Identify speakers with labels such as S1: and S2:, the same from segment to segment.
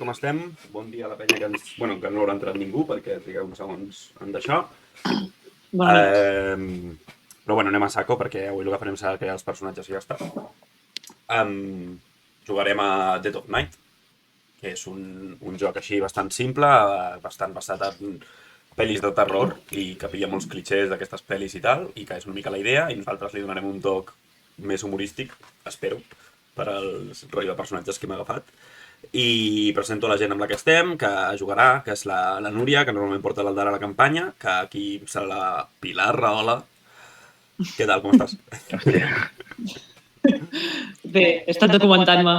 S1: Com estem? Bon dia a la penya que no haurà entrat ningú perquè triga uns segons en d'això.
S2: Bona nit.
S1: Però bueno, anem a saco perquè avui el que farem serà crear els personatges i ja està. Jugarem a Dead of Night, que és un joc així bastant simple, bastant basat en pel·lis de terror i que pilla molts clichés d'aquestes pel·lis i tal, i que és una mica la idea, i nosaltres li donarem un toc més humorístic, espero, per al rotllo de personatges que hem agafat. I presento la gent amb la que estem, que jugarà, que és la Núria, que normalment porta l'Aldar a la campanya, que aquí serà la Pilar Rahola. Què tal, com estàs?
S3: Hòstia.
S2: Bé, he estat documentant-me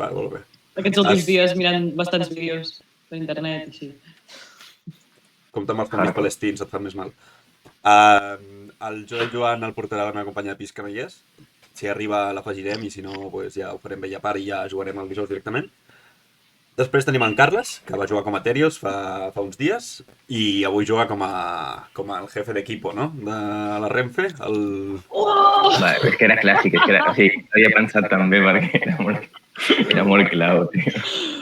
S1: Va, molt bé.
S2: aquests últims dies mirant bastants vídeos per internet i així.
S1: Compte amb els canvis palestins, et fa més mal. El Joan el portarà la meva companya de pis, que no hi és. Si arriba l'afegirem i si no, pues ja ho farem bé a part i ja jugarem al dijous directament. Després tenim en Carles, que va jugar com a Terios fa uns dies i avui juga com el jefe d'equipo, no? De la Renfe.
S3: Va, és que era clàssic, o sigui, havia pensat també perquè era molt clau, tio.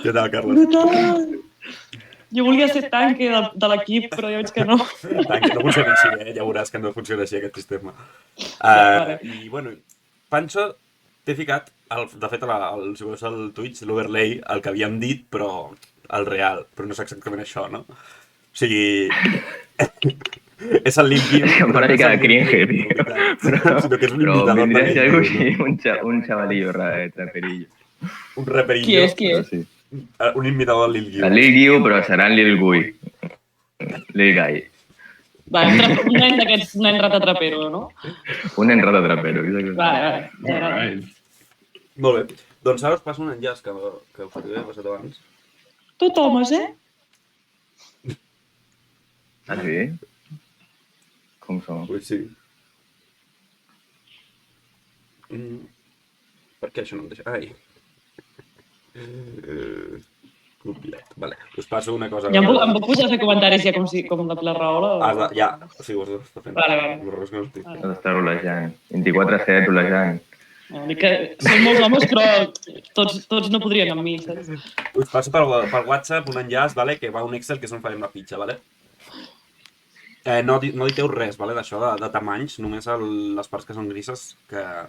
S1: Què tal, Carles?
S2: Brutal! Jo volia ser tanque de l'equip, però ja veig que no.
S1: Tanque, no funciona així, ja veuràs que no funciona així aquest sistema.
S2: Vale.
S1: I bueno, Pancho t'he ficat, de fet, si veus al Twitch, l'overlay, el que havíem dit, però el real, però no és exactament això, no? O sigui, és el Lil Giu.
S3: És que em fa una mica de cringe, tio.
S1: Sinó que és un
S3: Però
S1: imitador
S3: vindria a ser
S1: de
S3: algo
S1: Lil Giu,
S3: així, un xavalillo raperillo.
S1: un raperillo.
S2: Qui és?
S3: Sí.
S1: Un imitador del Lil Giu.
S3: El Lil Giu, però serà en Lil Gui. Lil Guy.
S2: Va, un nen d'aquests nen ratatrapero, no?
S3: Un enrata trapero.
S2: Vale.
S1: Molt bé. Doncs ara us passo un enllaç que us havia passat abans.
S2: Tot homes,
S3: Ah, sí? Com som?
S1: Pues sí. Per què això no em deixa? Ai. Clublet. Vale. Us passo una cosa...
S2: Ja em puc posar a fer comentaris ja com la Pilar Rahola?
S1: Ja, o sigui, us està fent.
S2: Vale.
S3: Està rolejant. 24/7 rolejant.
S2: Són molts homes, però tots no podrien amb mi, saps?
S1: Us passo per WhatsApp un enllaç, vale, que va un Excel que és on farem la fitxa, vale? No diteu res, vale, d'això de tamanys, només les parts que són grises,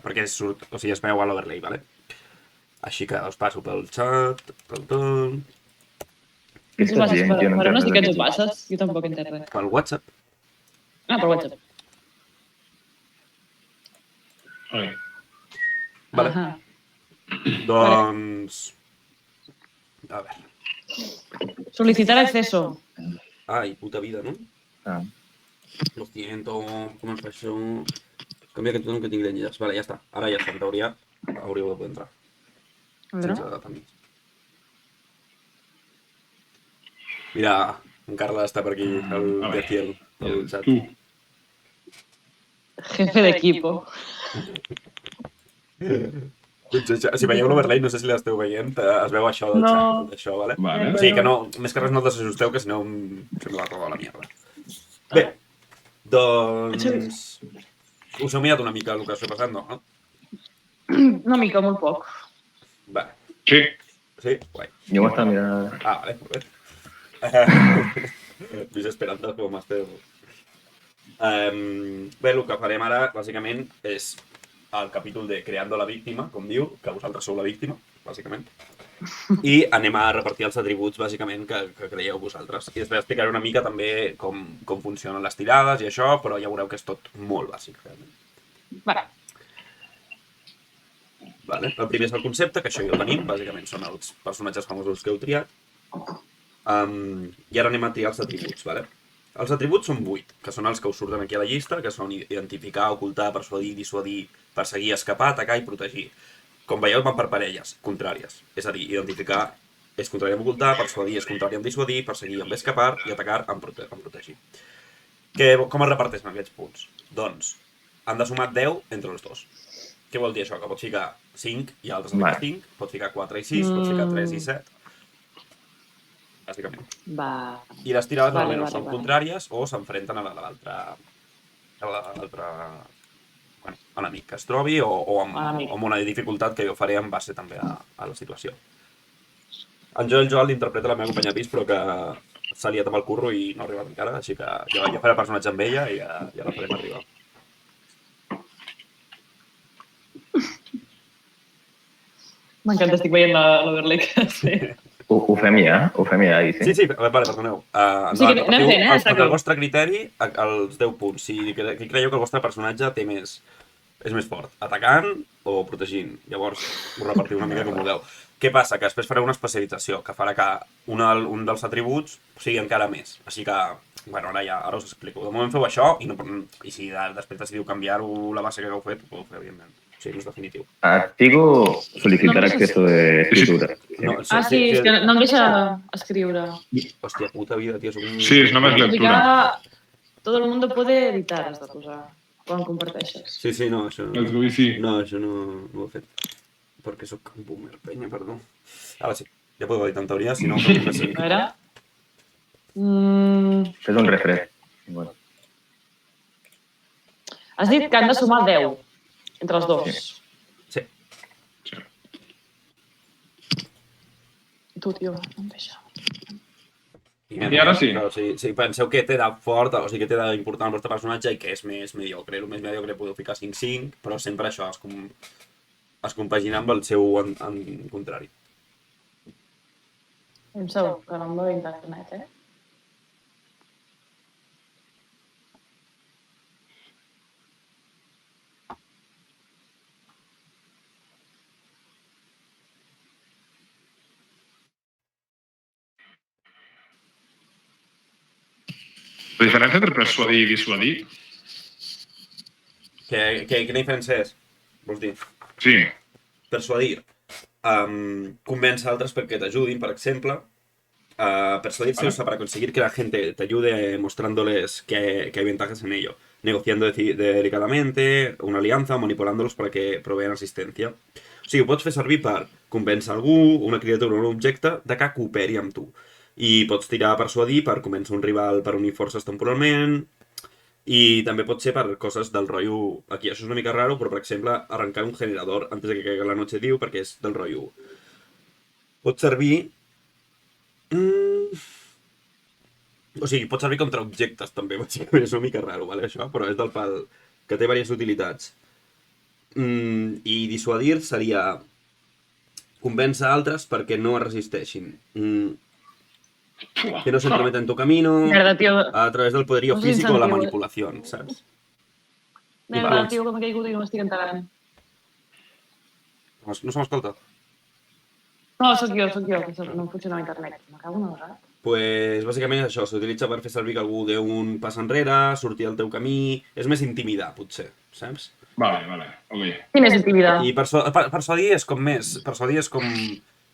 S1: perquè surt, o sigui, es veu a l'overlay, vale? Així que us passo pel xat, pel tot...
S3: Què estàs dient?
S2: Per on has dit que ens ho passes? Jo tampoc entenc res.
S1: Pel WhatsApp.
S2: Ah, per WhatsApp.
S1: Vale. Doncs... A veure.
S2: Solicitar acceso.
S1: Ai, puta vida, no?
S3: Ah.
S1: Lo siento, com es fa això? Canvia aquest nom que tingui d'enllaç. Vale, ja està. Ara ja està, en teoria hauríeu de poder entrar. Sense data més. Mira, en Carles està per aquí, el xat.
S2: Jefe d'equipo.
S1: Si veieu l'overlay, no sé si l'esteu veient, es veu això del xat, d'això, vale? O sigui que no, més que res no desajusteu, que si no em la roba a la mierda. Bé, doncs... Us heu mirat una mica el que està passant, no?
S2: Una mica, molt poc.
S1: Vale.
S4: Sí.
S1: Sí? Guai.
S3: Jo m'estava mirant...
S1: Ah, vale, molt bé. Vis esperantes com esteu. Bé, el que farem ara, bàsicament, és el capítol de Creando la víctima, com diu, que vosaltres sou la víctima, bàsicament. I anem a repartir els atributs, bàsicament, que creieu vosaltres. I després explicaré una mica també com funcionen les tirades i això, però ja veureu que és tot molt bàsic, realment. Vale. El primer és el concepte, que això ja ho tenim, bàsicament són els personatges famosos que heu triat. I ara anem a triar els atributs, vale? Els atributs són 8, que són els que us surten aquí a la llista, que són identificar, ocultar, persuadir, dissuadir, perseguir, escapar, atacar i protegir. Com veieu, van per parelles contràries. És a dir, identificar és contrari amb ocultar, persuadir és contrari amb dissuadir, perseguir amb escapar i atacar amb protegir. Com es reparteixen aquests punts? Doncs, han de sumar 10 entre els dos. Què vol dir això? Que pots ficar 5 i altres amb 5, pots ficar 4 i 6, pots ficar 3 i 7. Bàsicament. I les tirades normalment són contràries o s'enfrenten a l'altre enemic que es trobi o amb una dificultat que jo faré en base també a la situació. En Joel l'interpreta la meva companya de pis, però que s'ha liat amb el curro i no ha arribat encara, així que ja faré el personatge amb ella i ja la farem arribar.
S2: M'encanta, estic veient l'Overlay que has fet.
S3: Ho fem ja? Ho fem ja, Isi?
S1: Sí, vale, perdoneu.
S2: O sigui, anem fent,
S1: Al vostre criteri, els 10 punts. Si creieu que el vostre personatge és més fort, atacant o protegint. Llavors, ho repartiu una mica com vulgueu. Què passa? Que després fareu una especialització, que farà que un dels atributs sigui encara més. Així que, bueno, ara us explico. De moment feu això, i si després decidiu canviar-ho la base que heu fet, ho podeu fer, evidentment. Sí, no és definitiu.
S3: Activo solicitar acceso de escritura.
S1: No,
S2: Sí, és que no em deixa escriure.
S1: Hòstia puta vida, tio, soc un...
S4: Sí, és només lectura.
S2: Todo el mundo puede editar, has de posar, quan comparteixes.
S1: Sí, no, això no.
S4: Let's go, Isi.
S1: No, això no ho he fet. Perquè sóc un boomer, penya, perdó. Ara sí, ja podeu editar en teoria, si no...
S2: A veure...
S3: Fes un refresh. Bueno.
S2: Has dit que han de sumar 10 entre els dos.
S1: Sí.
S2: Tu, tio, no em deixa.
S4: I ara sí.
S1: Si penseu que té de fort, o sigui que té d'important el vostre personatge i que és més mediocre. El més mediocre podeu ficar 5-5, però sempre això es compagina amb el seu en contrari.
S2: Em sabeu que no em va internet, eh?
S4: La diferència entre persuadir i dissuadir?
S1: Quina diferència és? Vols dir?
S4: Sí.
S1: Persuadir. Convence a altres perquè t'ajudin, per exemple. Persuadir se usa para conseguir que la gente te ayude mostrándoles que hay ventajas en ello, negociando delicadamente una alianza o manipulándolos para que provean assistència. O sigui, ho pots fer servir per convèncer algú, una criatura o un objecte, de que cooperi amb tu. I pots tirar a persuadir per convèncer un rival per unir forces temporalment, i també pot ser per coses del rotllo... Aquí això és una mica raro, però per exemple, arrencar un generador antes de que caiga la noche, diu, perquè és del rotllo. Pot servir... O sigui, pot servir contra objectes també, bàsicament, és una mica raro, vale, això, però és del pal que té diverses utilitats. I dissuadir seria convèncer altres perquè no es resisteixin. Que no se entrometen en tu camino a través del poderío físico o la manipulación, saps?
S2: Merda, tio, que m'he caigut i no m'estic enterant.
S1: No se m'escolta?
S2: No, sóc jo, que no funciona internet. M'acabo una vegada.
S1: Pues, bàsicament això, s'utilitza per fer servir que algú deu un pas enrere, sortir al teu camí... És més intimidar, potser, saps?
S4: Vale, ok.
S2: Quina és intimidar?
S1: I persuadir és com més. Persuadir és com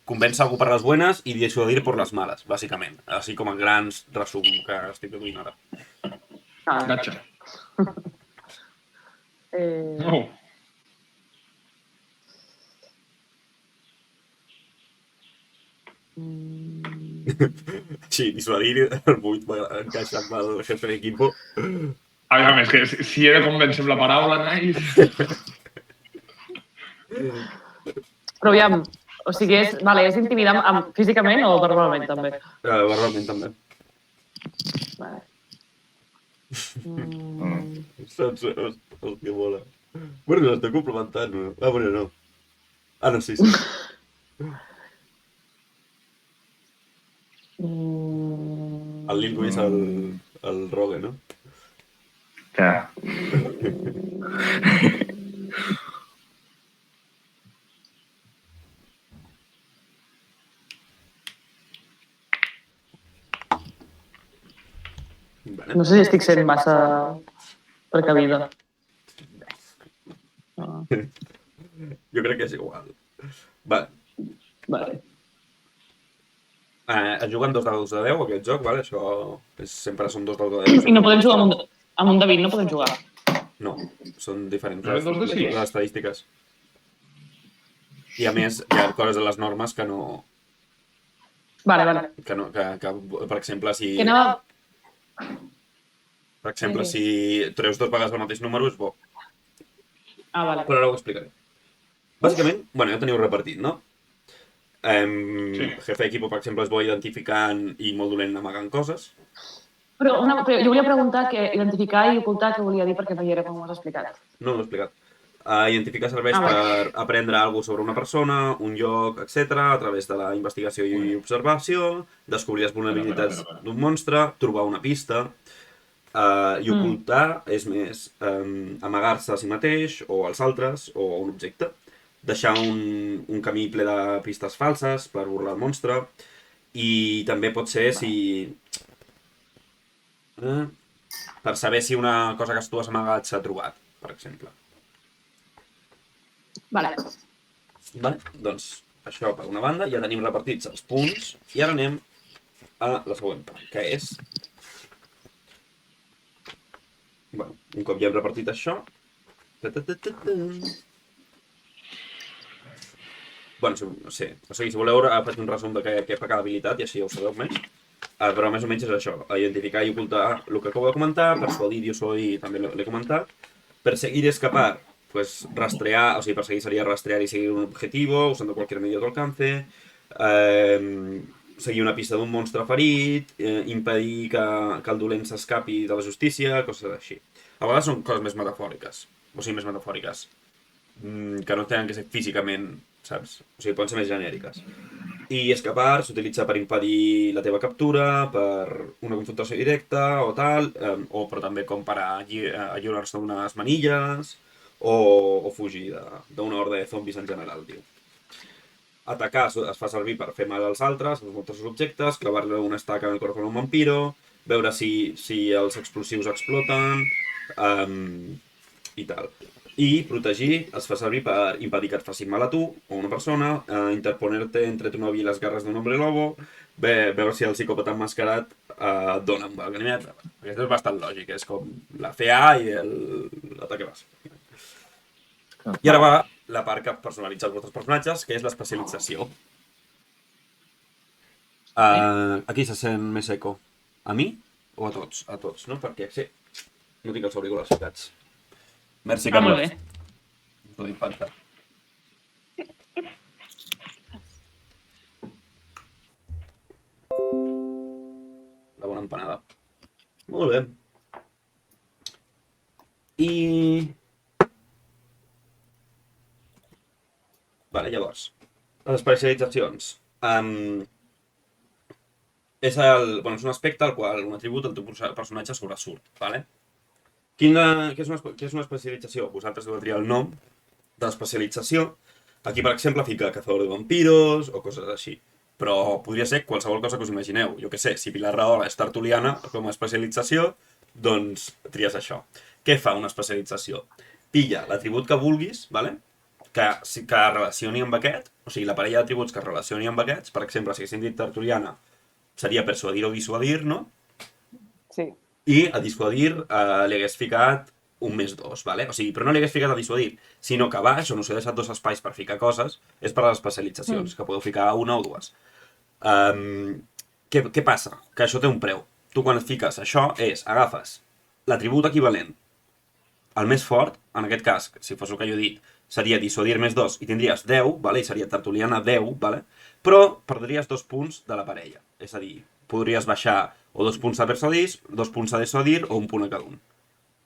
S1: convèncer algú per les buenas i dissuadir per les males, bàsicament. Així com a grans resum que estic deduint ara.
S4: Gatxa.
S2: No.
S1: Sí, dissuadir el 8 va encaixar amb el jefe d'equipo.
S4: A veure, és que si he de convèncer amb la paraula, nice.
S2: Però aviam, o sigui, és intimidar físicament o verbalment també?
S1: Verbalment també.
S2: Vale.
S1: Saps? Hòstia, mola. Bueno, no l'estic complementant, no? Bueno, no. No, sí. El Lil Wayne és el Rogue, no?
S3: Clar.
S2: No sé si estic sent massa precavida.
S1: Jo crec que és igual.
S2: Vale.
S1: Es juguen 2 dados de 10, aquest joc, vale? Això sempre són 2 dados de 10.
S2: I no podem jugar amb un David, no podem jugar.
S1: No, són diferents
S4: No, 2 de 6.
S1: les estadístiques. I a més, hi ha coses de les normes que no...
S2: Vale.
S1: Que, per exemple, si...
S2: Que no...
S1: Per exemple, si treus 2 vegades el mateix número, és bo.
S2: Vale.
S1: Però ara ho explicaré. Bàsicament, bueno, ja ho teniu repartit, no? Jefe d'equipo, per exemple, és bo identificant i molt dolent amagant coses.
S2: Però jo volia preguntar que identificar i ocultar què volia dir perquè no hi era com ho has explicat.
S1: No l'he explicat. Identificar serveix per aprendre alguna cosa sobre una persona, un lloc, etc., a través de la investigació i observació, descobrir les vulnerabilitats d'un monstre, trobar una pista, i ocultar és més amagar-se a si mateix o als altres o a un objecte, deixar un camí ple de pistes falses per burlar el monstre, i també pot ser per saber si una cosa que tu has amagat s'ha trobat, per exemple.
S2: Vale.
S1: Doncs això per una banda, ja tenim repartits els punts, i ara anem a la següent part, que és... un cop ja hem repartit això... no sé, si voleu faig un resum de què fa cada habilitat i així ja ho sabeu més. Però més o menys és això, identificar i ocultar el que acabo de comentar, persuadir i dissuadir també l'he comentat, perseguir y escapar, pues rastrear, perseguir sería rastrear y seguir un objetivo usando cualquier medio a tu alcance, seguir una pista d'un monstre ferit, impedir que el dolent s'escapi de la justícia, coses així. A vegades són coses més metafòriques, que no tenen que ser físicament, saps? Poden ser més genèriques. I escapar s'utilitza per impedir la teva captura, per una confrontació directa o tal, però també com per alliurar-se d'unes manilles o fugir d'una horda de zombis en general, diu. Atacar es fa servir per fer mal als altres, als altres objectes, clavar-li una estaca en el cor com un vampiro, veure si els explosius exploten, i tal. I protegir es fa servir per impedir que et facin mal a tu o a una persona, interponerte entre tu novio i les garres d'un hombre lobo, veure si el psicòpata emmascarat et dona un mal ganimet. Aquest és bastant lògic, és com la CA i l'ataque bàsic. I ara va la part que personalitza els vostres personatges, que és l'especialització. A qui se sent més eco? A mi o a tots? A tots, no? Perquè sí, no tinc els auriculars ficats. Merci, Carlos.
S2: Molt bé.
S1: T'ho dic falta. La bona empanada. Molt bé. I... Vale, llavors. Les especialitzacions. És un aspecte al qual un atribut del teu personatge sobresurt, vale? Què és una especialització? Vosaltres heu de triar el nom de l'especialització. Aquí, per exemple, fica cazador de vampiros o coses així. Però podria ser qualsevol cosa que us imagineu. Jo què sé, si Pilar Rahola és tertuliana com a especialització, doncs tries això. Què fa una especialització? Pilla l'atribut que vulguis, vale? Que relacioni amb aquest, o sigui, la parella d'atributs que relacioni amb aquests, per exemple, si haguéssim dit tertuliana, seria persuadir o dissuadir, no?
S2: Sí.
S1: I a dissuadir li hagués ficat un +2, vale? O sigui, però no li hagués ficat a dissuadir, sinó que a baix, on us he deixat 2 espais per ficar coses, és per a les especialitzacions, que podeu ficar una o dues. Què passa? Que això té un preu. Tu quan et fiques això agafes l'atribut equivalent al més fort, en aquest cas, si fos el que jo he dit, seria dissuadir +2 i tindries 10, vale? I seria tertuliana 10, vale? Però perdries 2 punts de la parella. És a dir, podries baixar o 2 punts a persuadir, 2 punts a dissuadir o 1 punt a cada un,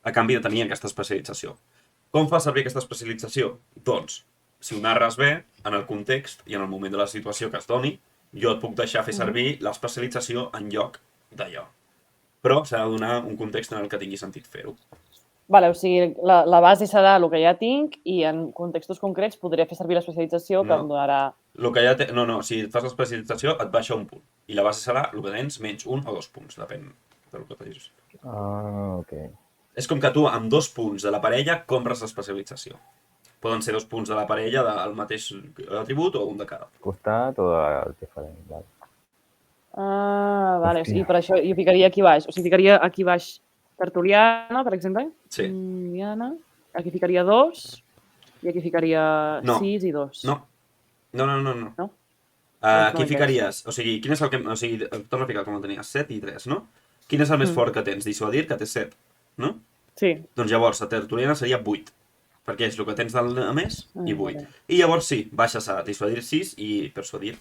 S1: a canvi de tenir aquesta especialització. Com fa servir aquesta especialització? Doncs, si ho narres bé, en el context i en el moment de la situació que es doni, jo et puc deixar fer servir l'especialització en lloc d'allò. Però s'ha de donar un context en el que tingui sentit fer-ho.
S2: Vale, o sigui, la base serà el que ja tinc i en contextos concrets podré fer servir l'especialització que em donarà...
S1: Si fas l'especialització et baixa un punt. I la base serà el que tens menys 1 o 2 punts, depèn del que facis.
S3: Ok.
S1: És com que tu amb 2 punts de la parella compres l'especialització. Poden ser 2 punts de la parella del mateix atribut o un de cada.
S3: Costat o el diferent, vale.
S2: Vale, i per això jo ficaria aquí baix. O sigui, ficaria aquí baix tertuliana, per exemple.
S1: Sí.
S2: Aquí ficaria 2 i aquí ficaria 6 i 2.
S1: No.
S2: No?
S1: Aquí ficaries... O sigui, quin és el que... O sigui, torna a ficar com el tenies, 7 i 3, no? Quin és el més fort que tens? Dissuadir, que té 7, no?
S2: Sí.
S1: Doncs llavors, la tertuliana seria 8. perquè és el que tens del més, i 8.
S2: Vale.
S1: I llavors sí, baixes a dissuadir 6 i persuadir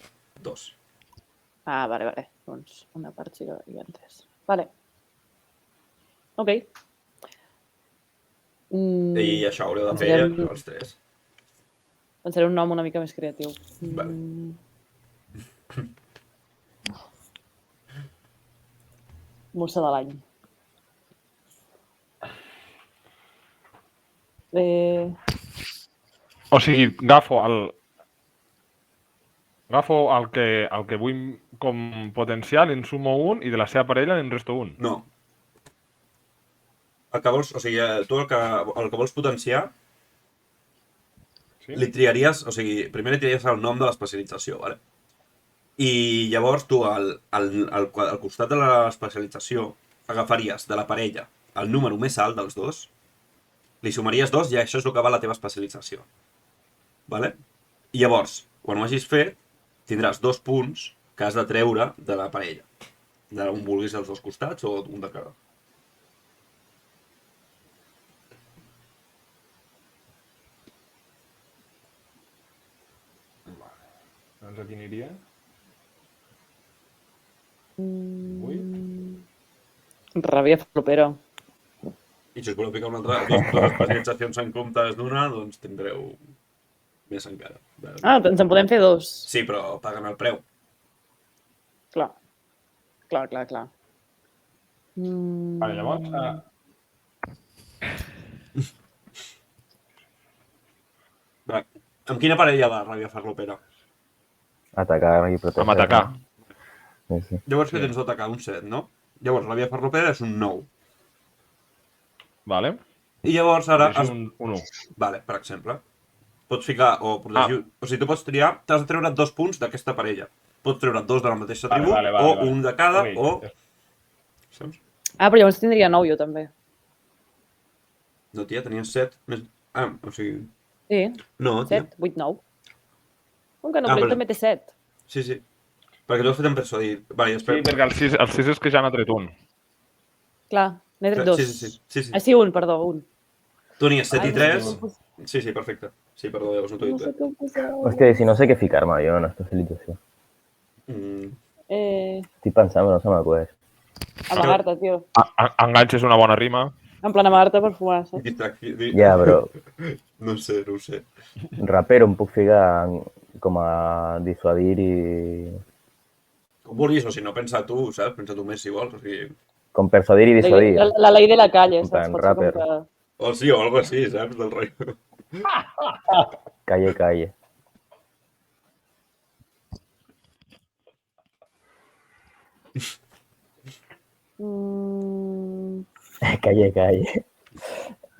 S1: 2.
S2: Ah, vale. Doncs una part sí que hi ha entès. Vale. Ok.
S1: I això haureu de fer
S2: Pensarem-
S1: els 3.
S2: Pensaré un nom una mica més creatiu.
S1: Vale.
S2: Mossa de l'any.
S5: O sigui, agafo el que vull com potencial, en sumo un, i de la seva parella en resto un.
S1: No. El que vols, o sigui, tu el que vols potenciar,
S5: Sí?
S1: li triaries, o sigui, primer li triaries el nom de l'especialització, vale? I llavors tu, al costat de l'especialització, agafaries de la parella el número més alt dels dos, li sumaries 2 i això és el que va la teva especialització. Vale? I llavors, quan ho hagis fet, tindràs 2 punts que has de treure de la parella. D'on vulguis als dos costats o un de cada.
S5: Doncs aquí aniria.
S2: Ràbia flopera.
S1: I si us voleu ficar una altra, dues especialitzacions en comptes d'una, doncs tindreu més encara.
S2: Ah, doncs en podem fer 2.
S1: Sí, però paguen el preu.
S2: Clar.
S5: Vale, llavors...
S1: Va. Amb quina parella va Ràbia Farlopera?
S3: Atacar i protegir.
S5: Amb atacar.
S3: Sí.
S1: Llavors que tens d'atacar un 7, no? Llavors Ràbia Farlopera és un 9.
S5: Vale.
S1: I llavors ara...
S5: És un 1.
S1: Vale, per exemple. Pots ficar o protegir... O sigui, tu pots triar... T'has de treure 2 punts d'aquesta parella. Pots treure 2 de la mateixa tribu o un de cada o... Saps?
S2: Ah, però llavors tindria 9 jo també.
S1: No, tia, tenies 7 més... Ah, o sigui...
S2: Sí,
S1: No, tia.
S2: 7, 8, 9. Com que no,
S1: Ah,
S2: però ell
S1: vale.
S2: també té 7.
S1: Sí, sí. Perquè tu has fet en persuadir. Vale,
S5: Sí,
S1: espera.
S5: perquè el 6 és que ja n'ha tret un.
S2: Clar, n'he tret 2.
S1: Sí.
S2: Ah, sí, un, perdó, un.
S1: Tu n'hi has 7 i
S2: Ai,
S1: 3.
S2: no sé com
S1: Sí, perfecte. Sí, perdó, llavors no t'ho he
S2: No
S1: dit
S2: sé
S1: bé.
S2: com posar.
S3: Hòstia, si no sé què ficar-me jo en especialització. Estic pensant, però no se m'acudeix.
S2: Amagar-te, tio.
S5: Enganx és una bona rima.
S2: En plan, amagar-te per fumar, saps?
S3: Ja, però
S1: No ho sé.
S3: rapero em puc ficar com a dissuadir i...
S1: Com vulguis, o si no, pensa tu, saps? Pensa tu més si vols, o sigui...
S3: Com persuadir i dissuadir.
S2: La ley de la calle,
S3: En
S2: saps?
S3: plan,
S2: Pot ser com
S3: rapper.
S2: que...
S1: O sí, o algo així, saps? Del rotllo.
S3: Calle. Calle.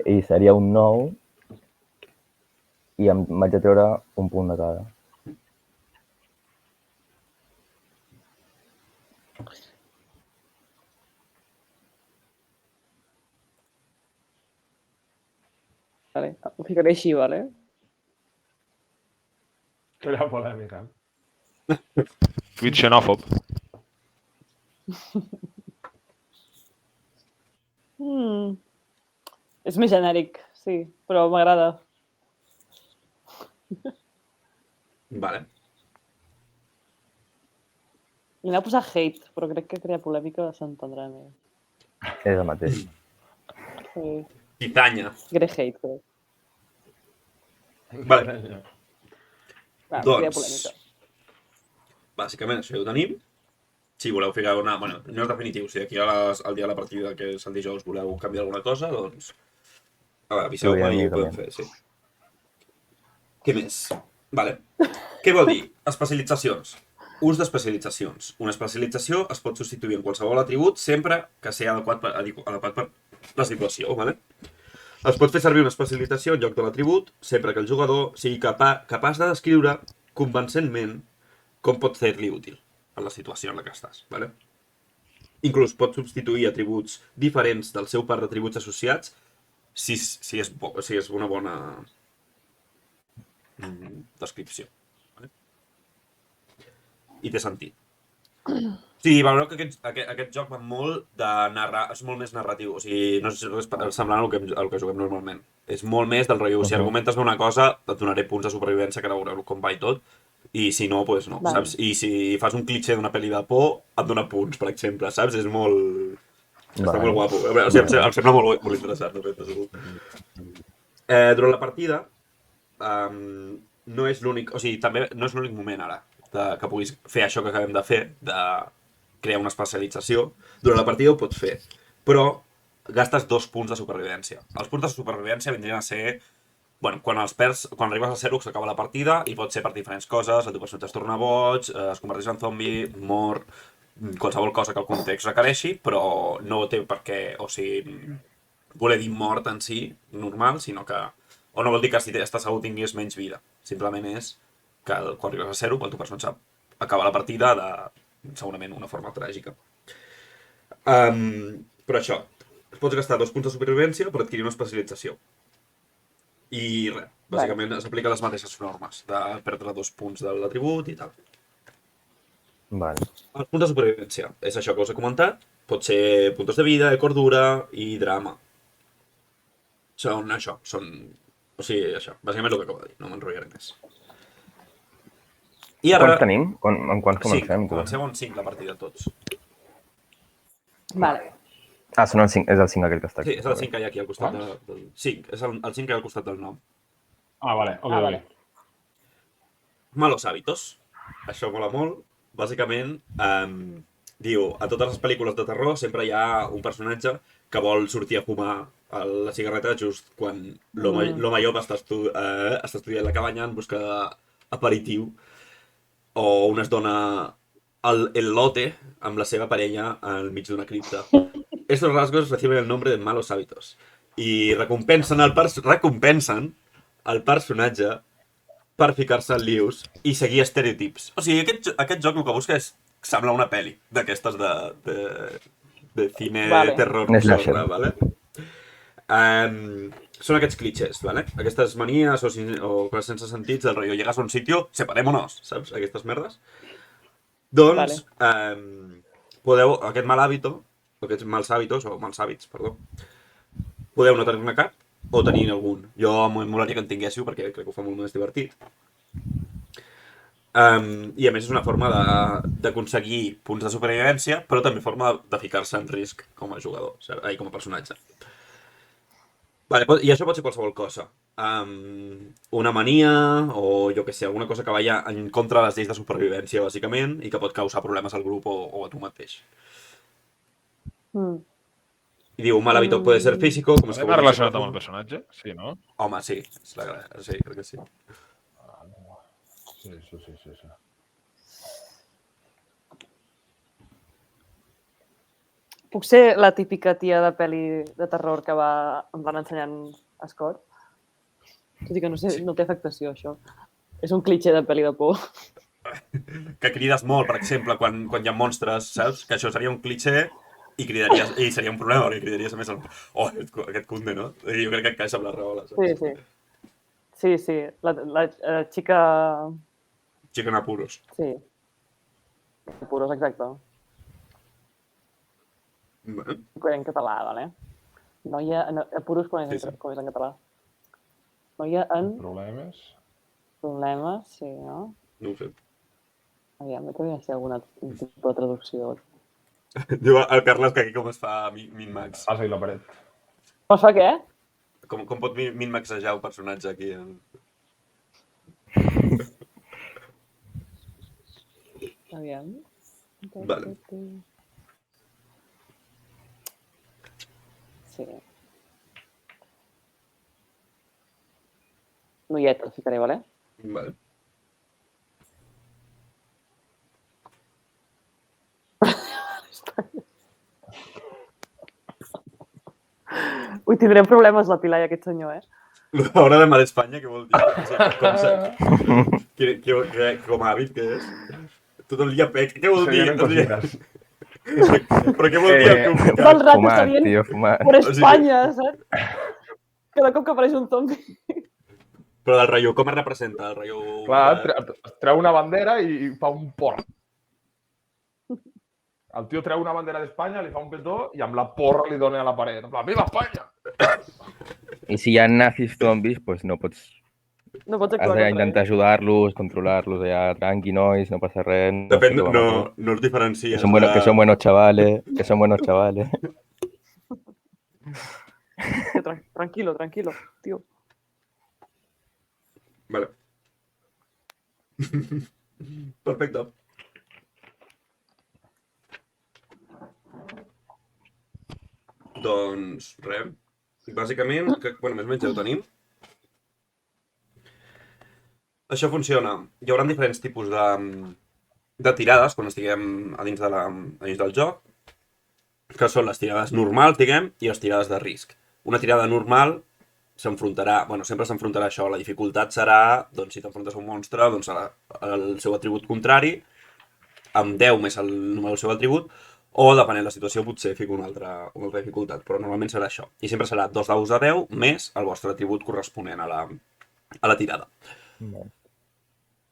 S3: I seria un 9 i em vaig a treure un punt de cada.
S2: Vale, ho ficaré així, vale?
S5: Quina polèmica. Tuit xenòfob.
S2: És més genèric, sí, però m'agrada.
S1: Vale.
S2: Li anava a posar hate, però crec que crea polèmica s'entendrà més.
S3: És el mateix.
S2: Sí,
S1: Titanya.
S2: ficaré hate, crec.
S1: Vale.
S2: Crea
S1: Doncs,
S2: polèmica.
S1: bàsicament això ja ho tenim. Si voleu ficar una... Bueno, no és definitiu. Si d'aquí al dia de la partida, que és el dijous, voleu canviar alguna cosa, doncs... A veure, aviseu-me i ho podem fer, sí. Què més? Vale. Què vol dir? Especialitzacions. Ús d'especialitzacions. Una especialització es pot substituir en qualsevol atribut sempre que sigui adequat per la situació, vale? Es pot fer servir una especialització en lloc de l'atribut sempre que el jugador sigui capaç de descriure convincentment com pot ser-li útil en la situació en la que estàs, vale? Inclús pot substituir atributs diferents del seu par d'atributs associats si és una bona descripció. Vale? I té sentit. Sí, veureu que aquest joc va molt de narrar, és molt més narratiu, o sigui, no sé si és semblant al que juguem normalment. És molt més del rotllo, si argumentes bé una cosa, et donaré punts de supervivència, que ara veureu com va i tot, i si no, doncs no,
S2: Vale.
S1: saps? I si fas un cliché d'una pel·li de por, et dona punts, per exemple, saps? És molt... Està molt guapo. O sigui, em sembla molt interessant, de fet, segur. Durant la partida, no és l'únic, o sigui, també no és l'únic moment ara que puguis fer això que acabem de fer, de crear una especialització. Durant la partida ho pots fer, però gastes 2 punts de supervivència. Els punts de supervivència vindrien a ser, bueno, quan arribes a 0 s'acaba la partida i pot ser per diferents coses, el teu personatge es torna boig, es converteix en zombi, mor, qualsevol cosa que el context requereixi, però no té per què, o sigui, voler dir mort en si, normal, sinó que... O no vol dir que si estàs segur tinguis menys vida. Simplement és que quan arribes a 0, el teu personatge acaba la partida de, segurament, una forma tràgica. Però això, pots gastar 2 punts de supervivència per adquirir una especialització. I res, bàsicament s'aplica les mateixes normes, de perdre 2 punts de l'atribut i tal.
S3: Vale.
S1: Els punts de supervivència és això que us he comentat, pot ser puntos de vida, de cordura i drama. Són això, o sigui, això, bàsicament el que acabo de dir, no m'enrotllaré més. I ara...
S3: Quants tenim? En quants comencem?
S1: Comencem amb 5 la partida tots.
S2: Vale.
S3: Ah, són el 5, és el 5 aquell que està aquí.
S1: Sí, és el 5 que hi ha aquí al costat del... 5, és el 5 que hi ha al costat del nom.
S4: Ah, vale, ok.
S2: Ah, vale.
S1: Malos hábitos. Això mola molt. Bàsicament, diu, a totes les pel·lícules de terror sempre hi ha un personatge que vol sortir a fumar a la cigarreta just quan l'home jove està estudiant la cabanya en busca d'aperitiu, o un es dona el lote amb la seva parella al mig d'una cripta. Estos rasgos reciben el nombre de malos hábitos i recompensen el personatge per ficar-se en lius i seguir estereotips. O sigui, aquest joc el que busca és semblar una pel·li d'aquestes de cine
S2: Vale.
S1: terror
S3: Slasher.
S1: sorra, vale? Són aquests clichés, vale? Aquestes manies o coses sense sentits del rotllo. Llegas a un sitio, separémonos, saps? Aquestes merdes. Doncs, podeu, aquest mal hàbito, o aquests mals hàbits, perdó, podeu no tenir-ne cap o tenir algun. Jo m'agradaria que en tinguéssiu perquè crec que ho fa molt més divertit. I a més és una forma d'aconseguir punts de supervivència, però també forma de ficar-se en risc com a jugador, com a personatge. Vale, i això pot ser qualsevol cosa. Una mania o jo què sé, alguna cosa que vaya en contra de les lleis de supervivència, bàsicament, i que pot causar problemes al grup o a tu mateix. I diu, un mal hàbito puede ser físico... Com
S5: Està relacionat amb el personatge? Sí, no?
S1: Home, sí, sí, crec que sí.
S5: Sí.
S2: Puc ser la típica tia de pel·li de terror que em van ensenyant a Scott? Tot i que no sé, no té afectació, això. És un cliché de pel·li de por.
S1: Que crides molt, per exemple, quan hi ha monstres, saps? Que això seria un cliché i cridaries, i seria un problema, perquè cridaries a més aquest conde, no? I jo crec que encaixa amb la raó.
S2: Sí. La xica...
S1: Chica en apuros.
S2: Sí. Apuros, exacte. En català, vale? Noia en apuros com és en català? Noia en...
S5: Problemes?
S2: Problemes, sí, no?
S1: No ho sé.
S2: Aviam, que havia de ser alguna tipus de traducció.
S1: Diu el Carles que aquí com es fa min-max.
S5: Passa-hi la paret.
S2: Com es fa què?
S1: Com pot min-maxejar un personatge aquí?
S2: Aviam.
S1: Vale.
S2: Sí. Noieta, el ficaré, vale?
S1: Vale.
S2: Ui, tindrem problemes la Pilar i aquest senyor,
S1: L'hora de mal Espanya, què vol dir? Com a hàbit, què és? Tot el dia pec. Què vol dir? Però què vol dir el teu
S2: Tot el rato està dient
S3: fumat.
S2: per Espanya, saps? Cada cop que apareix un zombi.
S1: Però del rotllo, com es representa el rotllo?
S5: Clar, treu una bandera i fa un port. El tio treu una bandera d'Espanya, li fa un petó i amb la porra li dona a la paret. En plan, viva Espanya!
S3: I si hi ha nazis zombis, doncs no pots...
S2: No pots
S3: Has
S2: actuar contra
S3: d'intentar
S2: ells.
S3: ajudar-los, controlar-los allà, tranqui, nois, no passa res.
S1: Depèn,
S3: esteu amateurs.
S1: no els diferencies.
S3: Que son buenos chavales, que son buenos chavales.
S2: Tranquilo, tranquilo, tio.
S1: Vale. Perfecte. Doncs, res. Bàsicament, bueno, més o menys ja ho tenim. Això funciona. Hi haurà diferents tipus de tirades quan estiguem a dins del joc, que són les tirades normals, diguem, i les tirades de risc. Una tirada normal s'enfrontarà, bueno, sempre s'enfrontarà a això. La dificultat serà, doncs, si t'enfrontes a un monstre, doncs serà el seu atribut contrari, amb 10 més el número del seu atribut, o, depenent de la situació, potser fico una altra dificultat, però normalment serà això. I sempre serà 2 daus de 10 més el vostre atribut corresponent a la tirada.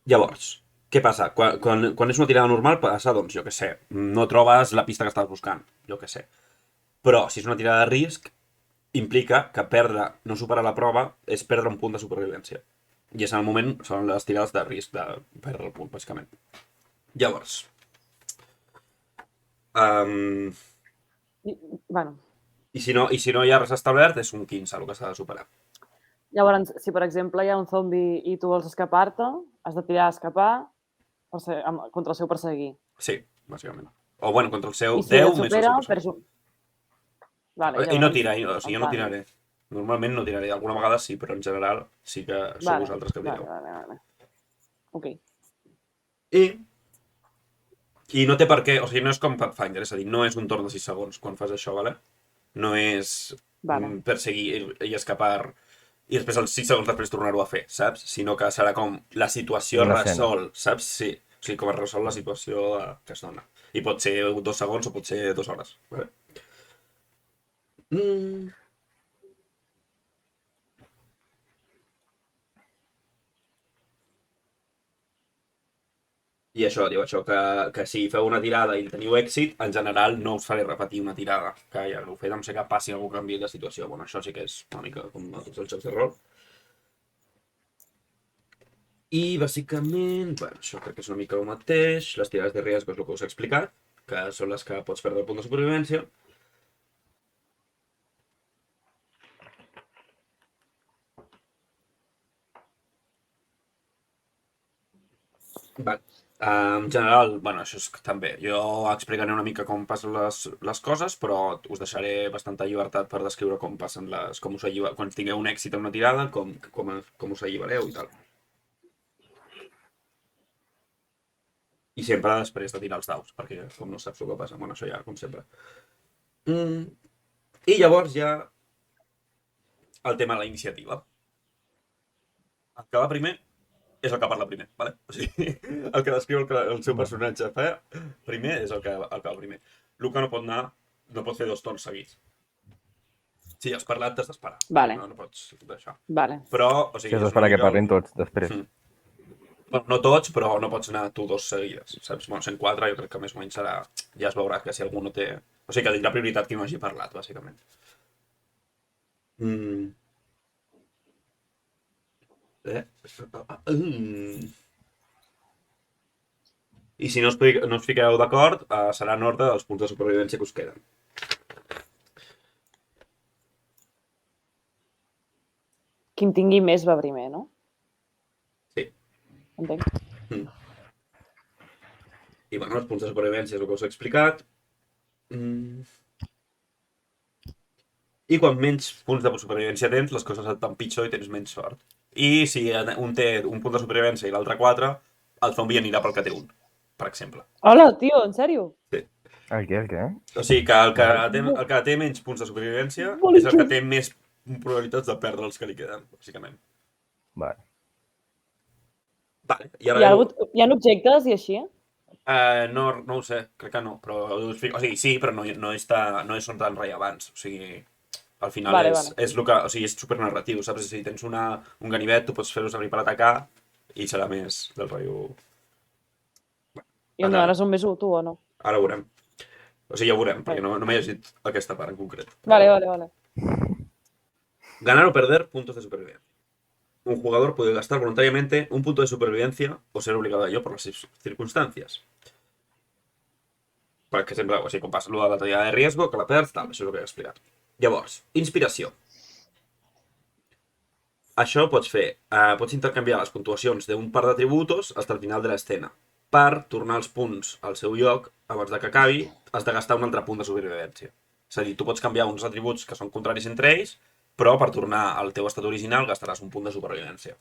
S1: Llavors, què passa? Quan és una tirada normal passa, doncs, jo què sé, no trobes la pista que estaves buscant, jo què sé. Però, si és una tirada de risc, implica que no superar la prova és perdre un punt de supervivència. I és en el moment, són les tirades de risc de perdre el punt, bàsicament. Llavors...
S2: Bueno,
S1: I si no hi ha res establert, és un 15 el que s'ha de superar.
S2: llavors, si per exemple hi ha un zombi i tu vols escapar-te, has de tirar a escapar contra el seu perseguir.
S1: Sí, bàsicament. O, bueno, contra el seu
S2: I si el
S1: 10 més el
S2: supera,
S1: seu perseguir.
S2: Vale,
S1: I no
S2: llavors,
S1: tira, o sigui, jo no tiraré. Normalment no tiraré, alguna vegada sí, però en general sí que sou vosaltres que tireu.
S2: Vale. Ok.
S1: I no té per què, o sigui, no és com Pathfinder, és a dir, no és un torn de 6 segons quan fas això, vale? No és perseguir i escapar i després els 6 segons després tornar-ho a fer, saps? Sinó que serà com la situació resol, saps? Sí, o sigui, com es resol la situació que es dona. I pot ser 2 segons o pot ser 2 hores, vale? I això, diu això, que si feu una tirada i teniu èxit, en general no us faré repetir una tirada, que ja ho fet, em sé que passi algun canvi de situació. Bueno, això sí que és una mica com a tots els jocs de rol. I, bàsicament, bueno, això crec que és una mica el mateix. Les tirades de riesgo és el que us he explicat, que són les que pots perdre el punt de supervivència. Vale. En general, bueno, això és també, jo explicaré una mica com passen les coses, però us deixaré bastanta llibertat per descriure com passen com us quan tingueu un èxit en una tirada, com us allibereu i tal. I sempre després de tirar els daus, perquè com no saps el que passa, bueno, això ja, com sempre. I llavors ja el tema de la iniciativa. El que va primer és el que parla primer, vale? O sigui, el que descriu el seu personatge primer és el que va primer. Luca no pot fer 2 torns seguits. Si has parlat, t'has d'esperar.
S2: Vale.
S1: No pots deixar.
S2: Vale.
S1: Però, o sigui...
S3: Si has d'esperar que parlin tots després.
S1: Bueno, no tots, però no pots anar tu 2 seguides, saps? Bueno, sent 4 jo crec que més o menys serà... Ja es veurà que si algú no té... O sigui, que tindrà prioritat qui no hagi parlat, bàsicament. I si no us fiqueu d'acord, serà en ordre dels punts de supervivència que us queden.
S2: Qui en tingui més va primer, no?
S1: Sí.
S2: Entenc.
S1: I bueno, els punts de supervivència és el que us he explicat. I quan menys punts de supervivència tens, les coses et van pitjor i tens menys sort. I si un té un punt de supervivència i l'altre 4, el zombi anirà pel que té un, per exemple.
S2: Hola, tio, en sèrio?
S1: Sí.
S3: El què?
S1: O sigui que el que té menys punts de supervivència és el que té més probabilitats de perdre els que li queden, bàsicament.
S3: Vale.
S1: Vale.
S2: Hi ha objectes i així?
S1: No ho sé, crec que no. Però, o sigui, sí, però no són tan rellevants. O sigui, al final és el que... O sigui, és supernarratiu, saps? Si tens un ganivet, tu pots fer-ho servir per atacar i serà més del rotllo...
S2: I em donares un més 1, tu, o no?
S1: Ara ho veurem. O sigui, ja ho veurem, perquè no m'he llegit aquesta part en concret.
S2: Vale.
S1: Ganar o perder puntos de supervivencia. Un jugador puede gastar voluntariamente un punto de supervivencia o ser obligado a ello por las circunstancias. Perquè sempre, o sigui, com passa la batalla de riesgo, que la perds, tal, això és el que he explicat. Llavors, inspiració. Això pots fer, pots intercanviar les puntuacions d'un par d'atributos fins al final de l'escena. Per tornar els punts al seu lloc, abans de que acabi, has de gastar un altre punt de supervivència. És a dir, tu pots canviar uns atributs que són contraris entre ells, però per tornar al teu estat original gastaràs un punt de supervivència.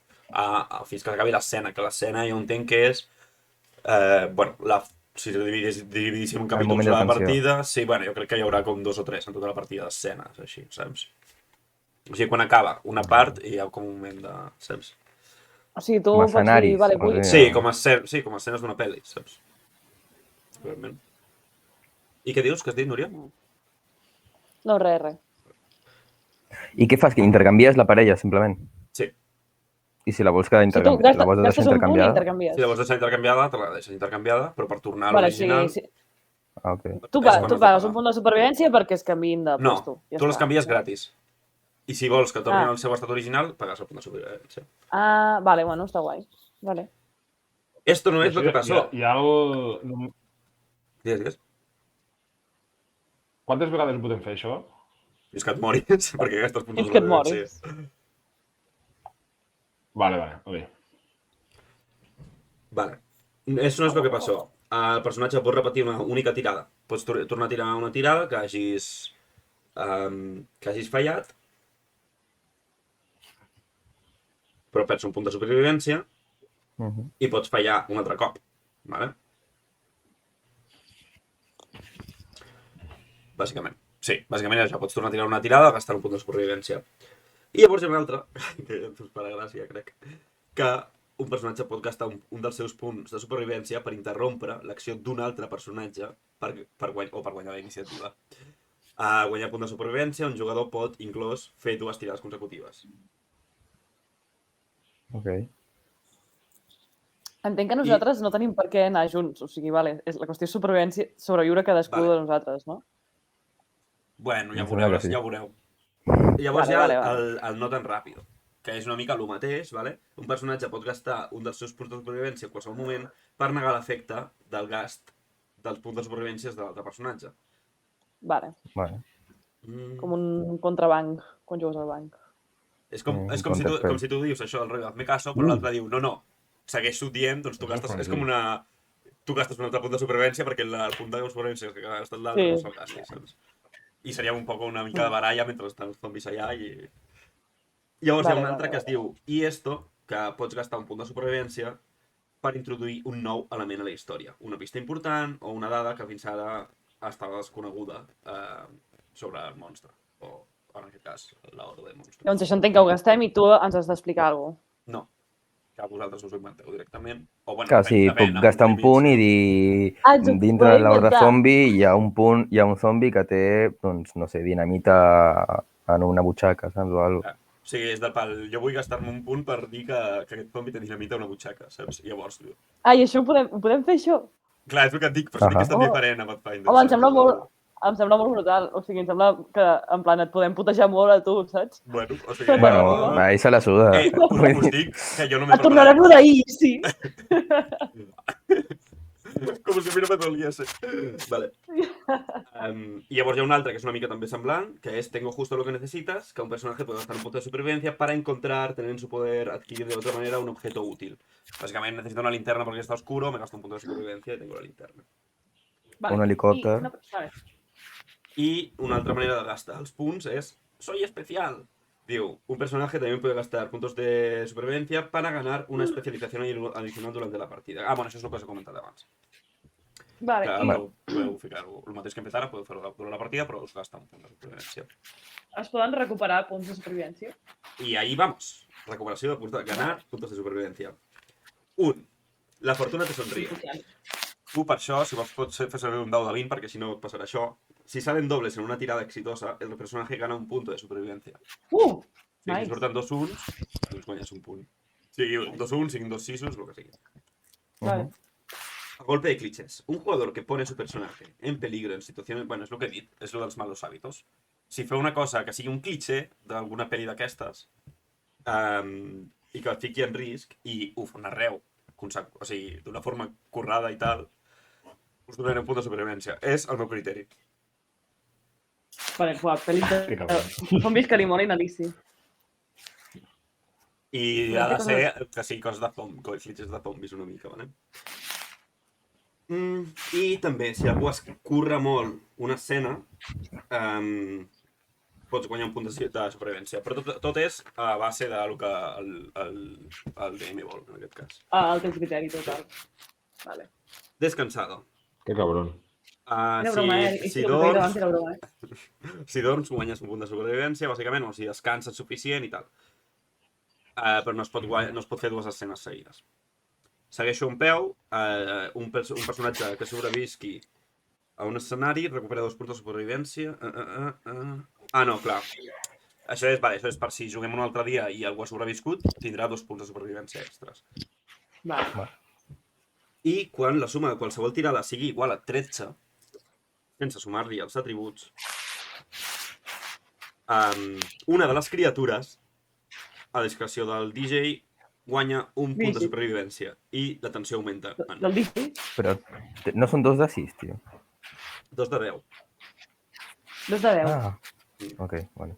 S1: Fins que acabi l'escena, que l'escena jo entenc que és... si dividíssim en capítols de la partida, sí, jo crec que hi haurà com 2 o 3 en tota la partida d'escenes, així, saps? O sigui, quan acaba una part hi ha com un moment de... saps?
S2: O sigui, tu pots dir... Vale, vull...
S1: Sí, com a escenes d'una pel·li, saps? Realment. I què dius? Què has dit, Núria?
S2: No, res.
S3: I què fas? Que intercanvies la parella, simplement?
S1: Sí.
S3: I si la vols quedar intercanviada? Si la vols deixar intercanviada?
S1: Si la vols deixar intercanviada, te la deixes intercanviada, però per tornar a
S2: Vale,
S1: l'original...
S2: sí.
S3: Ah, ok.
S2: Tu pagues un punt de supervivència perquè es canviïn de
S1: No,
S2: puesto.
S1: tu les canvies gratis. I si vols que tornin al seu estat original, pagas el punt de supervivència.
S2: Ah, vale, bueno, està guai. Vale.
S1: Esto no es lo que pasó.
S5: Hi ha algo...
S1: Digues.
S5: Quantes vegades ho podem fer, això?
S1: Fins que et moris, perquè aquests punts de
S2: Fins que et
S1: supervivència.
S2: moris.
S5: Vale, ok.
S1: Vale. Eso no es lo que pasó. El personatge pot repetir una única tirada. Pots tornar a tirar una tirada que hagis fallat, però perds un punt de supervivència i pots fallar un altre cop. Vale? Bàsicament. Sí, bàsicament és això. Pots tornar a tirar una tirada, gastar un punt de supervivència. I llavors hi ha una altra, que ens farà gràcia, crec, que un personatge pot gastar un dels seus punts de supervivència per interrompre l'acció d'un altre personatge per guanyar la iniciativa. A guanyar punt de supervivència, un jugador pot inclús fer 2 tirades consecutives.
S3: Ok.
S2: Entenc que nosaltres no tenim per què anar junts. O sigui, vale, la qüestió és supervivència, sobreviure cadascú de nosaltres, no?
S1: Bueno, ja
S3: Em sembla
S1: veureu,
S3: que sí.
S1: ja veureu. Llavors
S2: Vale,
S1: hi ha
S2: vale.
S1: el no tan ràpid, que és una mica el mateix, vale? Un personatge pot gastar un dels seus punts de supervivència en qualsevol moment per negar l'efecte del gast dels punts de supervivència de l'altre personatge.
S2: Vale. Com un contrabanc, quan jugues al banc.
S1: És com si tu dius això del rei hazme caso, però l'altre diu, no, segueixo dient, doncs tu gastes... És com una... Tu gastes un altre punt de supervivència perquè el punt de supervivència que ha gastat l'altre no se'l gasti, saps? I seria un poc una mica de baralla mentre estan els zombis allà i... Llavors hi ha un altre que es diu i esto, que pots gastar un punt de supervivència per introduir un nou element a la història. Una pista important o una dada que fins ara estava desconeguda sobre el monstre. O, en aquest cas, l'ordre del monstre.
S2: Llavors això entenc que ho gastem i tu ens has d'explicar alguna cosa.
S1: No. Que vosaltres us ho inventeu directament. O, bueno,
S3: Clar, sí, puc gastar un punt i dir dintre de l'ordre zombi hi ha un zombi que té, doncs, no sé, dinamita en una butxaca, saps? O alguna cosa.
S1: O sigui, és del pal. Jo vull gastar-me un punt per dir que aquest zombi té dinamita a una butxaca, saps? Llavors, diu...
S2: I això ho podem fer, això?
S1: Clar, és el que et dic, però sí que és tan diferent a Pathfinder.
S2: Home, em sembla molt brutal. O sigui, em sembla que, en plan, et podem putejar molt a tu, saps?
S1: Bueno, o sigui...
S3: Bueno, ahí se la suda.
S1: Us dic que jo no m'he
S2: Et tornarem d'ahir, sí.
S1: Com si no me doliese. Vale. Y llavors hi ha un altre que és una mica també semblant, que és tengo justo lo que necesitas, que un personaje puede gastar un punto de supervivencia para encontrar, tener en su poder, adquirir de otra manera un objeto útil. Básicamente necesito una linterna porque está oscuro, me gasto un punto de supervivencia y tengo la linterna.
S2: Vale.
S3: Un helicòpter.
S1: Y una altra manera de gastar els punts és soy especial. Diu, un personaje también puede gastar puntos de supervivencia para ganar una especialización adicional durante la partida. Ah, bueno, això és el que us he comentat abans.
S2: Vale.
S1: Que podeu ficar-ho el mateix que hem fet ara, podeu fer-ho durant la partida, però us gasta un punt de supervivència.
S2: Es poden recuperar punts de supervivència?
S1: Y ahí vamos. Recuperació de puntos, ganar puntos de supervivencia. 1. La fortuna te sonríe. Tu, per això, si vols, pots fer servir un dau de 20, perquè si no et passarà això. Si salen dobles en una tirada exitosa, el personaje gana un punto de supervivencia.
S2: Nice.
S1: Si surten 2 1s, doncs guanyes un punt. Sigui 2 1, siguin 2 6s, el que sigui.
S2: Vale.
S1: A golpe de clichés. Un jugador que pone su personaje en peligro en situaciones... Bueno, és el que he dit, és el dels malos hábitos. Si fa una cosa que sigui un cliché d'alguna pel·li d'aquestes i que et fiqui en risc i ho narreu, o sigui, d'una forma currada i tal, us donaré un punt de supervivència. És el meu criteri.
S2: Vale, pel·lis
S5: Que
S2: de
S5: cabrón.
S2: zombis que li molin a l'Ici.
S1: I ha de ser que sigui coses de clichés de zombis una mica, vale? I també, si algú es curra molt una escena, pots guanyar un punt de supervivència. Però tot és a base del que el DM vol, en aquest cas.
S2: Ah, el teu criteri total. Vale.
S1: Descansado.
S5: Que cabrón.
S2: Era broma,
S1: Si
S2: el que feia abans era broma,
S1: si dorms, guanyes un punt de supervivència, bàsicament, o si descanses suficient i tal. Però no es pot fer dues escenes seguides. Segueixo un peu, un personatge que sobrevisqui a un escenari recupera 2 punts de supervivència. No, clar. Això és per si juguem un altre dia i algú ha sobreviscut, tindrà 2 punts de supervivència extras.
S2: Vale.
S1: I quan la suma de qualsevol tirada sigui igual a 13, sense sumar-li els atributs, una de les criatures, a discreció del DJ, guanya un punt de supervivència i la tensió augmenta.
S2: Del DJ?
S3: Però no són 2 de 6, tio.
S1: 2 de 10.
S2: 2 de 10.
S3: Ah, ok, bueno.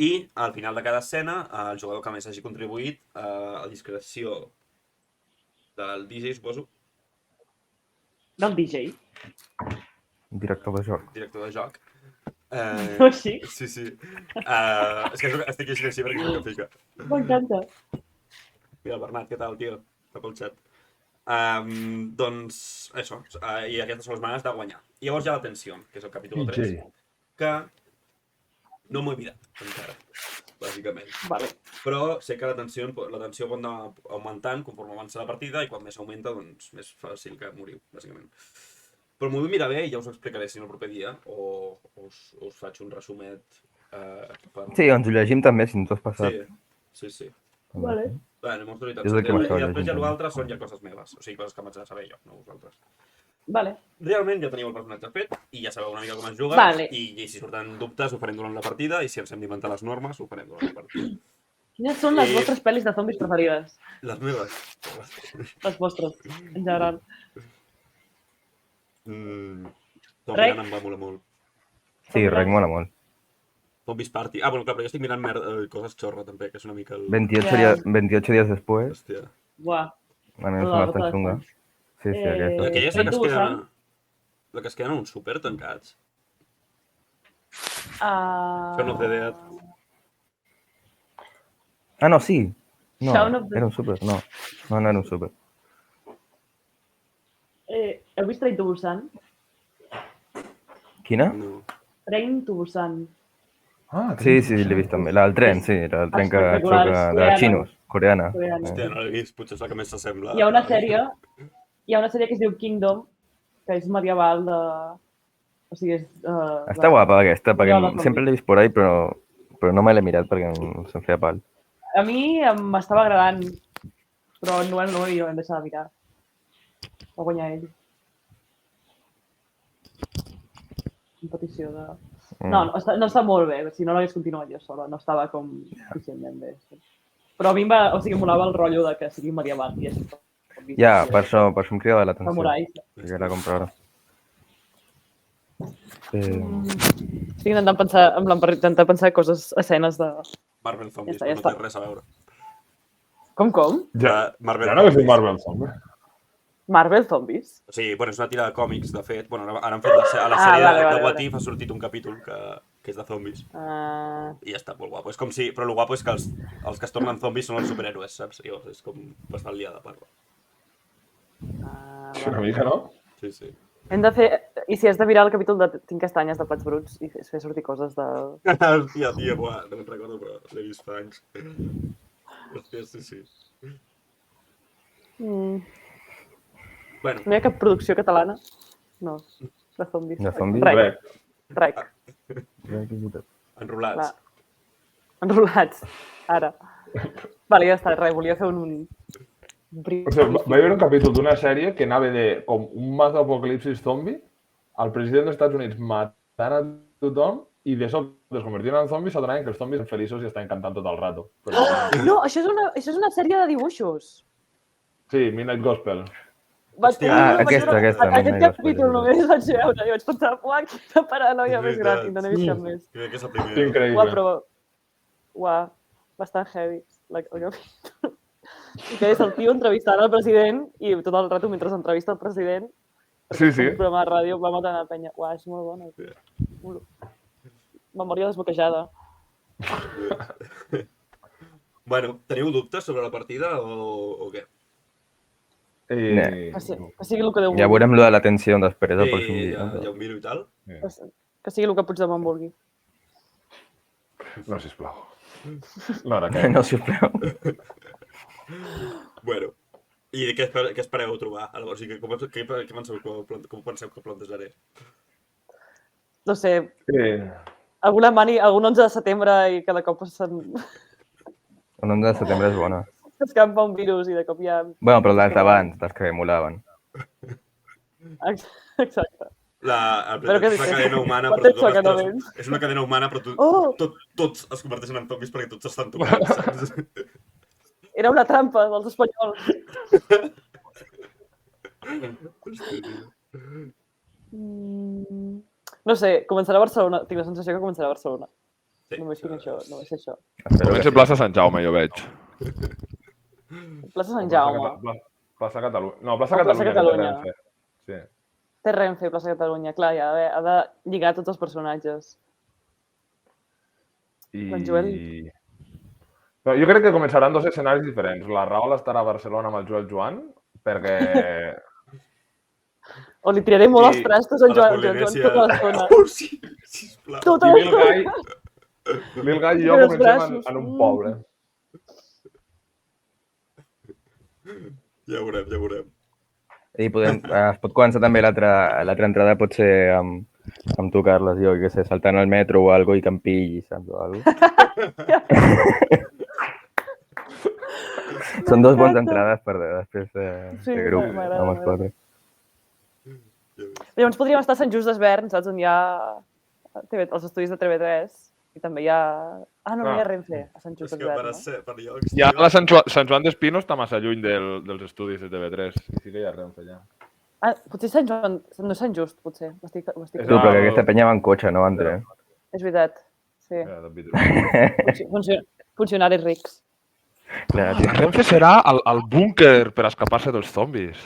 S1: I al final de cada escena, el jugador que més hagi contribuït a discreció del DJ, suposo.
S2: Del DJ?
S3: Director de joc.
S1: Director de joc.
S2: No així?
S1: Sí. És que estic llegint així perquè és el que fica.
S2: M'encanta.
S1: Mira, el Bernat, què tal, tio? Cap al xat. Doncs, això. I aquestes són les maneres de guanyar. I llavors hi ha la tensió, que és el capítol 3, que no m'ho he mirat encara, bàsicament.
S2: Vale.
S1: Però sé que la tensió pot anar augmentant conforme avança la partida i quan més augmenta, doncs més fàcil que moriu, bàsicament. Però m'ho vull mirar bé i ja us ho explicaré si no el proper dia o us faig un resumet.
S3: Sí, ens ho llegim també, si no t'ho has passat.
S1: Sí.
S2: Vale.
S1: Bueno, mostro i
S3: És el que m'estava
S1: I després ja
S3: llegint.
S1: l'altre són ja coses meves, o sigui, coses que m'haig de saber jo, no vosaltres.
S2: Vale.
S1: Realment ja teniu el personatge fet i ja sabeu una mica com es juga.
S2: Vale.
S1: I si surten dubtes ho farem durant la partida i si ens hem d'inventar les normes ho farem durant la partida.
S2: Quines són les vostres pel·lis de zombis preferides?
S1: Les meves.
S2: Les vostres, en general.
S1: Tom
S2: Rec.
S1: Mirant em va molar molt.
S3: Sí, Rec mola molt.
S1: Zombies Party. Bueno, clar, però jo estic mirant coses xorra també, que és una mica el...
S3: 28 días después.
S1: Hòstia.
S2: Buah.
S3: A mi em sembla bastant xunga. Sí, aquesta.
S1: Aquella és la que es
S2: Train to
S1: queden...
S2: Busan.
S1: La que es queden en un súper tancats.
S2: Shaun
S1: Shaun of the Dead.
S3: Ah, no, sí. No,
S2: Shaun of the-
S3: era un súper, no. No era un súper.
S2: Heu vist Train to Busan?
S3: Quina?
S1: No.
S2: Train to Busan.
S5: Ah,
S3: Sí, l'he vist també. La del tren, sí, la del tren que
S2: Espectacular,
S3: xoca, de
S2: coreana.
S3: xinos, coreana.
S2: Coreana.
S1: Hòstia, no l'he vist, potser és la que més s'assembla.
S2: Hi ha una sèrie que es diu Kingdom, que és medieval de... O sigui, és...
S3: Està guapa aquesta, perquè
S2: Ja la com-
S3: sempre l'he vist por ahí, però no me l'he mirat perquè se'm feia pal.
S2: A mi m'estava agradant, però no i ho hem deixat de mirar. Va guanyar ell. Competició de... No està molt bé, si no l'hagués continuat jo sola, no estava com suficientment bé. Però a mi molava el rotllo de que sigui medieval i així.
S3: Ja, per això em cridava l'atenció.
S2: Samurais.
S3: Perquè la comprar ara.
S2: Estic intentant pensar coses, escenes de...
S1: Marvel Zombies,
S2: Ja
S1: no
S2: està.
S1: té res a veure.
S2: Com?
S1: Marvel
S5: Ja no ves un
S1: Zombies.
S5: Marvel Zombie.
S2: Marvel Zombies?
S1: O sigui, bueno, és una tira de còmics, de fet. Bueno, ara han fet a la sèrie
S2: vale,
S1: de What
S2: vale.
S1: If ha sortit un capítol que és de zombis.
S2: Ah,
S1: I ja està, molt guapo. És com si... Però el guapo és que els que es tornen zombis són els superhéroes, saps? I és com bastant liada, parla.
S5: Una mica, no?
S1: Sí, sí.
S2: hem de fer... I si has de mirar el capítol de Tinc castanyes de Plats Bruts i fer sortir coses de...
S1: Hòstia, tia, buah, no me'n recordo, però l'he vist fa anys. Hòstia, sí. Bueno,
S2: No hi ha cap producció catalana? No, de zombis.
S3: De zombis?
S2: Rec.
S1: enrolats.
S2: Clar. Enrolats. Ara. Vale, ja està, res, volia fer un
S5: O sigui, vaig veure un capítol d'una sèrie que anava de com un mazo apocalipsis zombi, el president dels Estats Units matant a tothom i de sobte es convertien en zombis, s'adonaven que els zombis eren feliços i estaven cantant tot el rato. Però...
S2: No, això és una sèrie de dibuixos.
S5: Sí, Midnight Gospel.
S3: aquesta.
S2: Aquest capítol només vaig veure i vaig pensar, uah, quina paranoia més gran, i no n'he vist cap més.
S1: Crec que és la primera.
S5: Increïble.
S2: Uah, però... Uah, bastant heavy, el capítol. I que és el tio entrevistant el president i tot el rato mentre entrevista el president
S5: Sí.
S2: un programa de ràdio va matant a la penya. Uah, és molt bona. Memòria desbloquejada.
S1: Bueno, teniu dubtes sobre la partida o què?
S2: Que sigui el que Déu
S3: Ja
S2: vulgui.
S3: veurem lo de l'atenció després, el pròxim dia.
S1: Ja ho miro i tal.
S2: Que sigui el que Puigdemont vulgui.
S5: No, sisplau. No, ara que...
S3: No, sisplau.
S1: Bueno, i què espereu trobar? O sigui, com penseu que plantejaré?
S2: No sé,
S5: Sí.
S2: algun 11 de setembre i cada cop
S3: El 11 de setembre és bona.
S2: s'escampa un virus i de cop ja...
S3: Bueno, però les d'abans, les que molaven.
S2: Exacte.
S1: És una cadena humana,
S2: Quant
S1: però
S2: temps fa que no vens?
S1: és una cadena humana, però
S2: Oh!
S1: tots es converteixen en zombis perquè tots estan tocats, saps?
S2: Era una trampa dels espanyols. No sé, començarà a Barcelona. Tinc la sensació que començarà a Barcelona. Només tinc això, només sé això.
S5: Comença a plaça Sant Jaume, jo veig.
S2: Plaça Sant Jaume.
S5: Plaça Catalunya. No, plaça
S2: Ah, Plaça
S5: Catalunya.
S2: Catalunya.
S5: Sí.
S2: Té Renfe, Plaça Catalunya. Clar, ja ha de lligar tots els personatges. En Joel.
S5: Però jo crec que començaran dos escenaris diferents. La Rahola estarà a Barcelona amb el Joel Joan, perquè...
S2: O li tiraré molt
S1: I
S2: els trastos en
S1: a la
S2: Joan
S1: Polinèsia.
S2: tota l'estona.
S1: Oh, sí, sisplau.
S2: Tota
S5: I
S2: l'estona.
S5: Lil Gai i jo
S2: Però els
S5: comencem
S2: braços.
S5: en un poble.
S1: Ja ho veurem.
S3: I es pot començar també l'altra entrada, pot ser amb tu, Carles, jo, què sé, saltant al metro o algo i que em pilli, saps, o algo. Són dos bones entrades per després
S2: Sí,
S3: de grup,
S2: m'agrada,
S3: amb els quatre.
S2: Llavors podríem estar a Sant Just d'Esvern, saps, on hi ha els estudis de TV3 i també hi ha... Ah, no, no hi ha Renfe, a Sant Just
S1: És que per
S2: d'Esvern, no?
S1: per llocs...
S5: Ja la Sant Joan d'Espino està massa lluny dels estudis de TV3. I sí que hi ha Renfe, ja.
S2: Ah, potser Sant Joan... No és Sant Just, potser. M'estic...
S3: Tu, però que aquesta penya va en cotxe, no va en tren.
S2: És veritat, sí.
S5: Ja, t'ho pido.
S2: Funcionaris rics.
S3: Clar, tio.
S5: Renfe serà el búnquer per escapar-se dels zombis.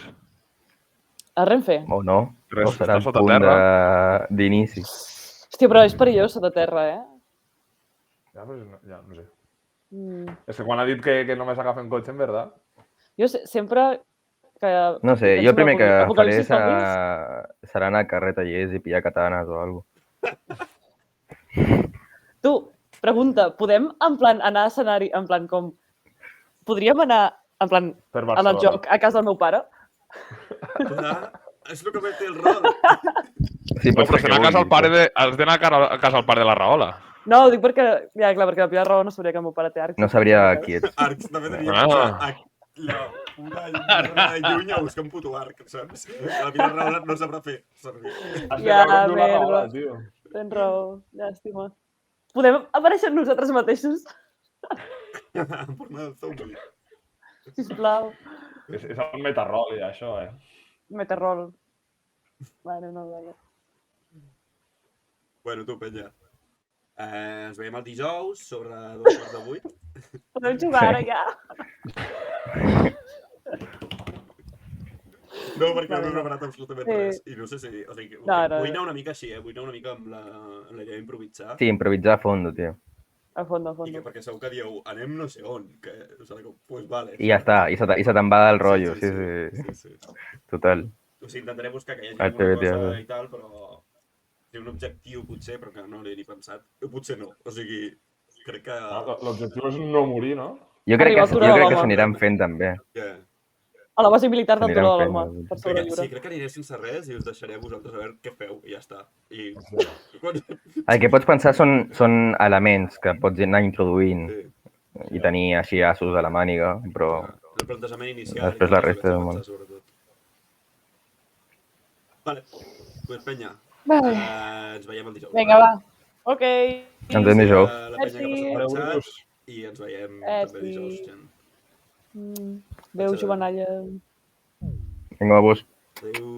S2: A Renfe?
S3: O no,
S5: Res,
S3: o serà
S5: està
S3: el
S5: sota
S3: punt
S5: terra.
S3: d'inici.
S2: Hòstia, però és perillós sota terra, eh?
S5: Ja, però no sé.
S2: Mm.
S5: És que quan ha dit que només agafen cotxe, en veritat.
S2: Jo sempre que...
S3: No sé,
S2: penso
S3: jo el primer que faré
S2: Apocalipsis zombis,
S3: serà anar a carrer Tallers i pillar katanes o alguna cosa.
S2: Tu, pregunta, podem en plan anar a escenari, en plan com... Podríem anar en plan
S5: Per
S2: en el
S5: Barcelona.
S2: joc a casa del meu pare?
S1: Clar, és el que vam fer el rol.
S3: Sí,
S5: No,
S3: pot
S5: però
S3: ser
S5: si anar a casa al pare de... Has d'anar a casa al pare de la Rahola.
S2: No, ho dic perquè... Ja, clar, perquè la Pilar Raó no sabria que el meu pare té arcs.
S3: No sabria qui ets.
S1: Arcs, també tenia
S5: Ah.
S1: la pura lluny a buscar un puto arc, saps? La Pilar Rahola no sabrà fer servir.
S5: Has de
S2: Ja,
S5: veure amb la Rahola,
S2: merda.
S5: tio.
S2: Tens raó, llàstima. Podem aparèixer nosaltres mateixos,
S1: En forma de zombie.
S2: sisplau.
S5: És el metarrol, ja, això, eh?
S2: Meterrol. Bueno, no, vale.
S1: Bueno, tu, penya. Ens veiem el dijous sobre 7:45.
S2: Podem jugar ara ja?
S1: No, perquè no
S2: Vale,
S1: m'he
S2: no.
S1: preparat absolutament
S2: Sí.
S1: res. I no sé si... O sigui,
S2: No, no.
S1: vull anar una mica així, Vull anar una mica amb la idea d'improvisar.
S3: Sí, improvisar a fondo, tio.
S2: A fondo, a
S1: I
S2: fondo.
S1: perquè segur que dieu, anem no sé on. Que, serà com, pues vale.
S3: I ja està, i se te'n va del rotllo, sí. Total.
S1: O sigui, intentaré buscar que hi hagi
S3: El
S1: alguna
S3: TBT,
S1: cosa
S3: sí.
S1: i tal, però... Té un objectiu, potser, però que no l'he ni pensat. Potser no. O sigui, crec que...
S5: L'objectiu és no morir, no?
S3: Jo crec
S2: Arriba
S3: que
S2: al Turó de l'Home.
S3: s'aniran fent també.
S1: que...
S2: A la base militar del
S3: S'aniran
S2: Turó de
S3: fent,
S2: l'Home,
S3: doncs.
S2: per
S1: Sí,
S2: sobreviure.
S1: crec que aniré sense res i us deixaré a vosaltres a veure què feu i ja està. I...
S3: El que pots pensar són elements que pots anar introduint
S1: Sí.
S3: i tenir així assos a la màniga, però
S1: El plantejament inicial.
S3: Després la resta del món.
S1: Vale, pues penya.
S2: Vale.
S1: Ens veiem el dijous.
S2: Vinga, va. Ok.
S3: Ens veiem dijous.
S1: La penya que passa pel
S5: Adéu,
S1: xat i ens veiem també dijous, gent.
S2: Adéu, jovenalla.
S3: Vinga, vos.
S1: Adéu.